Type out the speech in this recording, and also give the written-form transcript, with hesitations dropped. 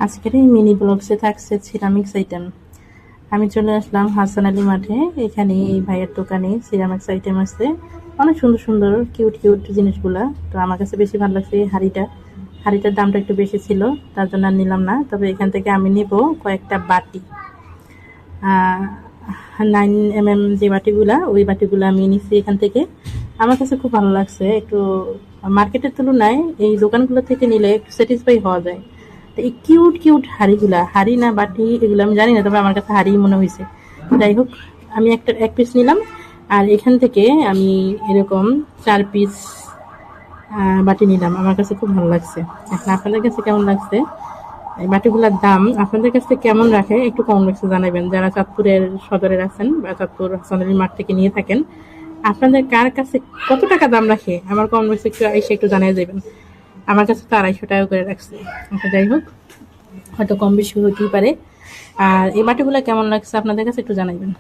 আজকের এই মিনি ব্লগসে থাকছে সিরামিক্স আইটেম। আমি চলে আসলাম হাসান আলী মাঠে। এখানে এই ভাইয়ের দোকানে সিরামিক্স আইটেম আছে, অনেক সুন্দর সুন্দর কিউট কিউট জিনিসগুলা। তো আমার কাছে বেশি ভালো লাগছে এই হাঁড়িটার দামটা একটু বেশি ছিল, তার জন্য আর নিলাম না। তবে এখান থেকে আমি নিব কয়েকটা বাটি, 9mm যে বাটিগুলা, ওই বাটিগুলো আমি নিচ্ছি এখান থেকে। আমার কাছে খুব ভালো লাগছে, একটু মার্কেটের তুলনায় এই দোকানগুলো থেকে নিলে একটু স্যাটিসফাই হওয়া যায়। এই কিউট কিউট হাঁড়িগুলা, হাঁড়ি না বাটি এগুলো আমি জানি না, তবে আমার কাছে হাঁড়ি মনে হয়েছে। যাই হোক, আমি এক পিস নিলাম। আর এখান থেকে আমি এরকম 4 পিস বাটি নিলাম। আমার কাছে খুব ভালো লাগছে। এখন আপনাদের কাছে কেমন লাগছে? এই বাটিগুলোর দাম আপনাদের কাছে কেমন রাখে একটু কমেন্ট বক্সে জানাবেন। যারা চাঁদপুরের সদরের আছেন বা চাঁদপুর হাসানুল মাঠ থেকে নিয়ে থাকেন, আপনাদের কার কাছে কত টাকা দাম রাখে আমার কমেন্ট বক্সে একটু জানিয়ে দেবেন। আমার কাছে তো 250 টাকা করে রাখছে। আচ্ছা, যাই হোক, হয়তো কম বেশি হতেই পারে। আর এই বাটিগুলো কেমন লাগছে আপনাদের কাছে একটু জানাবেন।